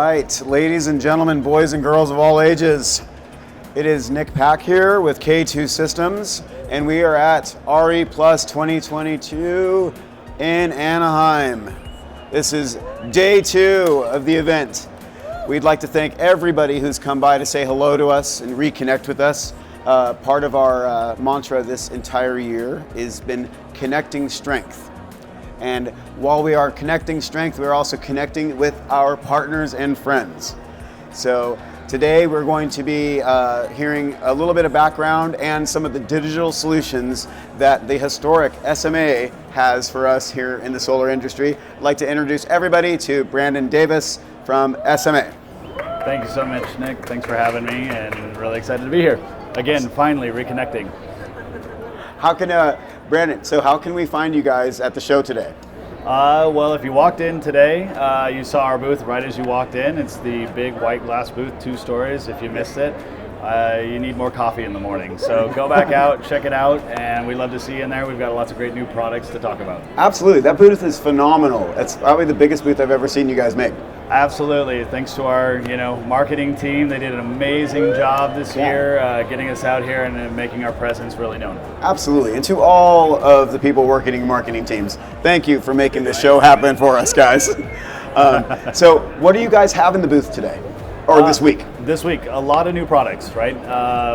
right, ladies and gentlemen, boys and girls of all ages. It is Nick Pack here with K2 Systems, and we are at RE Plus 2022 in Anaheim. This is day 2 of the event. We'd like to thank everybody who's come by to say hello to us and reconnect with us. Part of our mantra this entire year has been connecting strength. And while we are connecting strength, we're also connecting with our partners and friends. So today we're going to be hearing a little bit of background and some of the digital solutions that the historic SMA has for us here in the solar industry. I'd like to introduce everybody to Brandon Davis from SMA. Thank you so much, Nick. Thanks for having me, and really excited to be here. Again, finally reconnecting. How can, Brandon, so how can we find you guys at the show today? Well, if you walked in today, you saw our booth right as you walked in. It's the big white glass booth, 2 stories. If you missed it, you need more coffee in the morning. So go back out, check it out, and we'd love to see you in there. We've got lots of great new products to talk about. Absolutely, that booth is phenomenal. It's probably the biggest booth I've ever seen you guys make. Absolutely. Thanks to our marketing team. They did an amazing job this year getting us out here and making our presence really known. Absolutely. And to all of the people working in marketing teams, thank you for making this show happen for us, guys. So what do you guys have in the booth today? Or this week? This week, a lot of new products, right?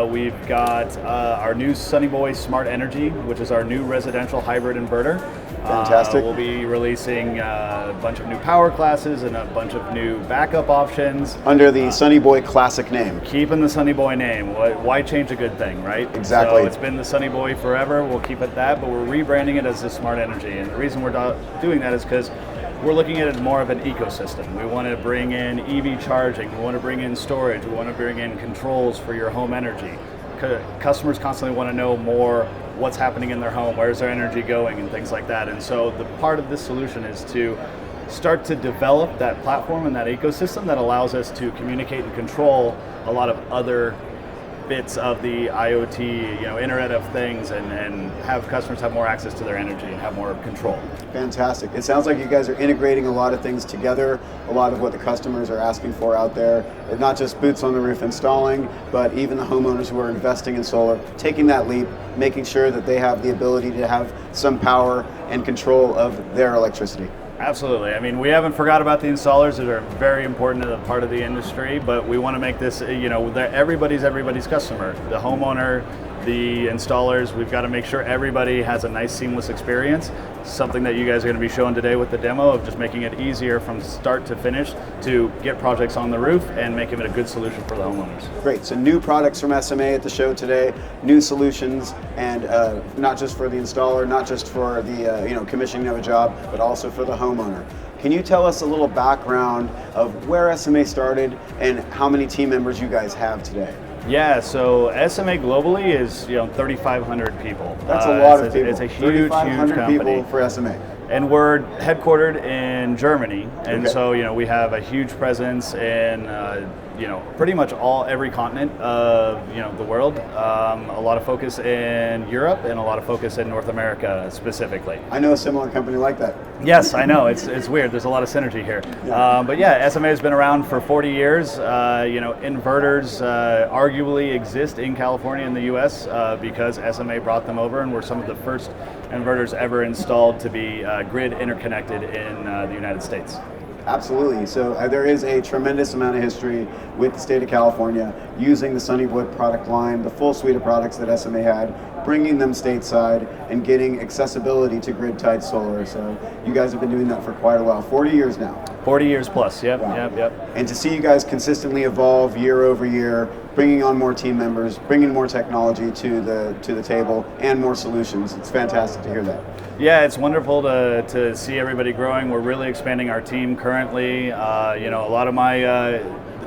We've got our new Sunny Boy Smart Energy, which is our new residential hybrid inverter. Fantastic. We'll be releasing a bunch of new power classes and a bunch of new backup options. Under the Sunny Boy Classic name. Keeping the Sunny Boy name. Why change a good thing, right? Exactly. So it's been the Sunny Boy forever. We'll keep it that, but we're rebranding it as the Smart Energy. And the reason we're doing that is because we're looking at it more of an ecosystem. We want to bring in EV charging, we want to bring in storage, we want to bring in controls for your home energy. Customers constantly want to know more what's happening in their home, where's their energy going, and things like that. And so the part of this solution is to start to develop that platform and that ecosystem that allows us to communicate and control a lot of other bits of the IoT, Internet of Things, and have customers have more access to their energy and have more control. Fantastic. It sounds like you guys are integrating a lot of things together, a lot of what the customers are asking for out there, and not just boots on the roof installing, but even the homeowners who are investing in solar, taking that leap, making sure that they have the ability to have some power and control of their electricity. Absolutely. I mean, we haven't forgot about the installers that are very important part of the industry, but we want to make this, everybody's customer. The homeowner, the installers, we've got to make sure everybody has a nice seamless experience. Something that you guys are going to be showing today with the demo of just making it easier from start to finish to get projects on the roof and making it a good solution for the homeowners. Great. So new products from SMA at the show today, new solutions, and not just for the installer, not just for the commissioning of a job, but also for the homeowner. Can you tell us a little background of where SMA started and how many team members you guys have today? Yeah, so SMA globally is 3,500 people. That's a lot of people. It's a huge company. People for SMA. And we're headquartered in Germany, and so we have a huge presence in pretty much every continent of the world. A lot of focus in Europe and a lot of focus in North America specifically. I know a similar company like that. Yes, I know. It's weird. There's a lot of synergy here. Yeah. But yeah, SMA has been around for 40 years. Inverters arguably exist in California and the U.S. Because SMA brought them over, and we're some of the first inverters ever installed to be grid interconnected in the United States. Absolutely. So there is a tremendous amount of history with the state of California using the Sunny Boy product line, the full suite of products that SMA had, bringing them stateside and getting accessibility to grid-tied solar. So you guys have been doing that for quite a while, 40 years now. 40 years plus, yep, wow. Yep. And to see you guys consistently evolve year over year, bringing on more team members, bringing more technology to the table, and more solutions. It's fantastic to hear that. Yeah, it's wonderful to see everybody growing. We're really expanding our team currently. A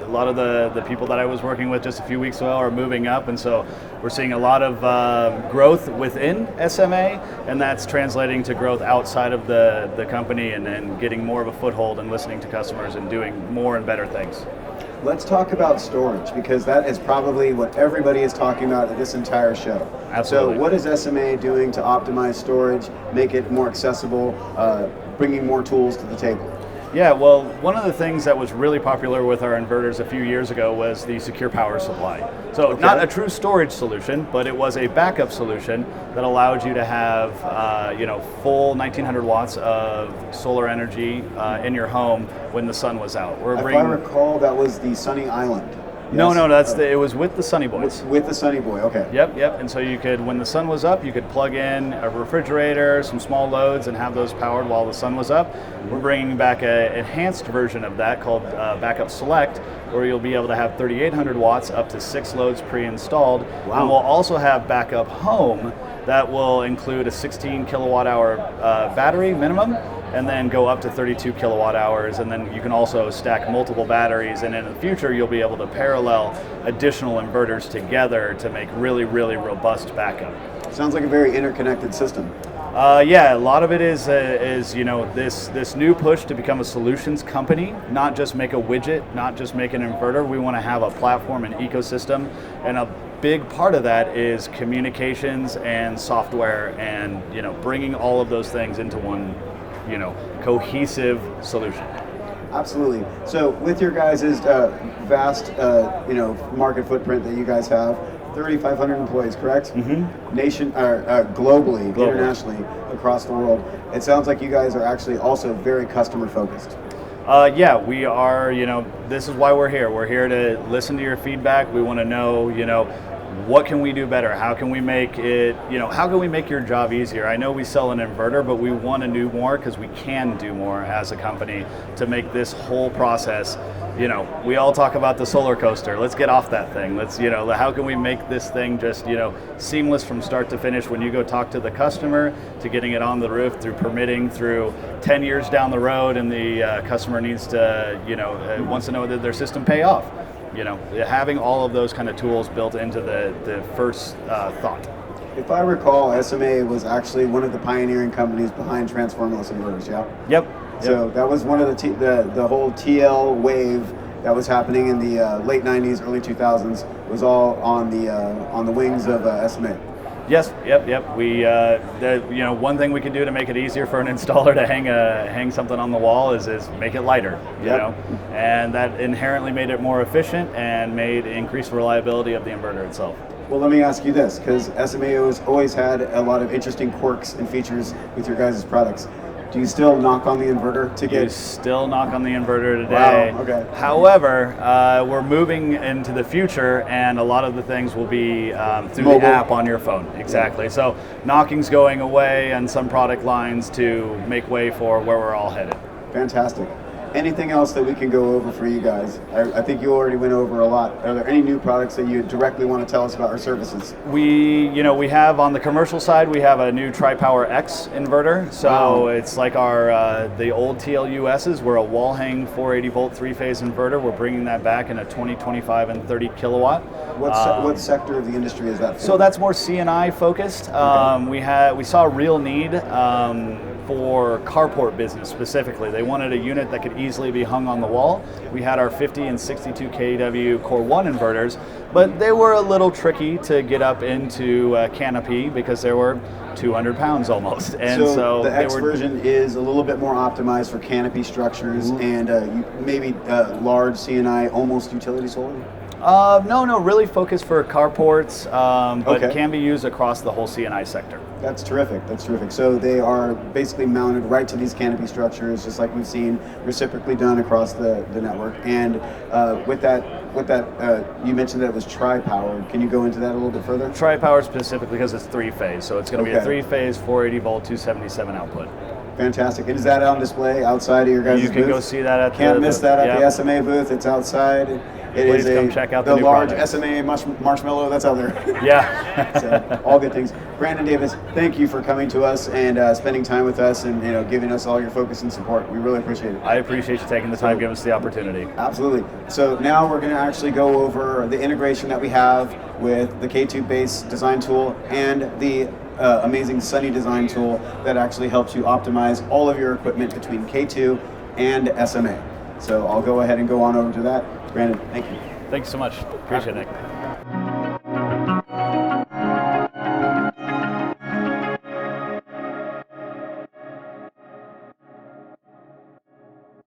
lot of the people that I was working with just a few weeks ago are moving up, and so we're seeing a lot of growth within SMA, and that's translating to growth outside of the company and getting more of a foothold and listening to customers and doing more and better things. Let's talk about storage, because that is probably what everybody is talking about at this entire show. Absolutely. So what is SMA doing to optimize storage, make it more accessible, bringing more tools to the table? Yeah, well, one of the things that was really popular with our inverters a few years ago was the secure power supply. So not a true storage solution, but it was a backup solution that allowed you to have, full 1900 watts of solar energy in your home when the sun was out. If I recall, that was the Sunny Island. No, it was with the Sunny Boys. With the Sunny Boy, okay. Yep. And so you could, when the sun was up, you could plug in a refrigerator, some small loads, and have those powered while the sun was up. We're bringing back an enhanced version of that called Backup Select, where you'll be able to have 3,800 watts up to 6 loads pre-installed. Wow. And we'll also have Backup Home that will include a 16 kilowatt hour battery minimum, and then go up to 32 kilowatt hours, and then you can also stack multiple batteries, and in the future you'll be able to parallel additional inverters together to make really, really robust backup. Sounds like a very interconnected system. Yeah, a lot of it is this new push to become a solutions company, not just make a widget, not just make an inverter. We want to have a platform and ecosystem, and a big part of that is communications and software, and bringing all of those things into one cohesive solution. Absolutely. So with your guys' vast market footprint that you guys have, 3,500 employees, correct? Mm-hmm. Globally, internationally, across the world. It sounds like you guys are actually also very customer focused. Yeah, we are, this is why we're here. We're here to listen to your feedback. We want to know, what can we do better? How can we make it, how can we make your job easier? I know we sell an inverter, but we want to do more because we can do more as a company to make this whole process, we all talk about the solar coaster. Let's get off that thing. Let's, how can we make this thing just, seamless from start to finish when you go talk to the customer, to getting it on the roof, through permitting, through 10 years down the road, and the customer needs to, wants to know that their system pay off. Having all of those kind of tools built into the first thought. If I recall, SMA was actually one of the pioneering companies behind transformerless inverters, yeah? Yep. So that was one of the whole TL wave that was happening in the late 90s, early 2000s, was all on the wings of SMA. Yes, yep. We, one thing we can do to make it easier for an installer to hang something on the wall is make it lighter, you know, and that inherently made it more efficient and made increased reliability of the inverter itself. Well, let me ask you this, because SMA has always had a lot of interesting quirks and features with your guys' products. Do you still knock on the inverter to get? You still knock on the inverter today. Wow, okay. However, we're moving into the future, and a lot of the things will be through Mobile. the app on your phone. Exactly. Yeah. So knocking's going away on some product lines to make way for where we're all headed. Fantastic. Anything else that we can go over for you guys? I think you already went over a lot. Are there any new products that you directly want to tell us about our services? We have on the commercial side, we have a new Tri-Power X inverter. So It's like our the old TLUSs. We're a wall hang 480 volt 3-phase inverter. We're bringing that back in a 20, 25, and 30 kilowatt. What sector of the industry is that for? So that's more C&I focused. Okay. We saw a real need for carport business specifically. They wanted a unit that could easily be hung on the wall. We had our 50 and 62 kW Core 1 inverters, but they were a little tricky to get up into canopy because they were 200 pounds almost. And so the X version is a little bit more optimized for canopy structures and maybe large C&I, almost utility solar? No, really focused for carports, but it can be used across the whole C&I sector. That's terrific. So they are basically mounted right to these canopy structures, just like we've seen reciprocally done across the network. And with that, you mentioned that it was tri-powered. Can you go into that a little bit further? Tri-power specifically because it's 3-phase, so it's going to be a 3-phase 480 volt 277 output. Fantastic. And is that on display outside of your guys' booth? You can go see that at Can't miss that at the SMA booth. It's outside. Please come check out the new large product. SMA marshmallow that's out there. Yeah. So, all good things. Brandon Davis, thank you for coming to us and spending time with us and giving us all your focus and support. We really appreciate it. I appreciate you taking the time, giving us the opportunity. Absolutely. So now we're going to actually go over the integration that we have with the K2 base design tool and the amazing Sunny design tool that actually helps you optimize all of your equipment between K2 and SMA. So I'll go ahead and go on over to that. Brandon, thank you. Thanks so much. Appreciate it, Nick.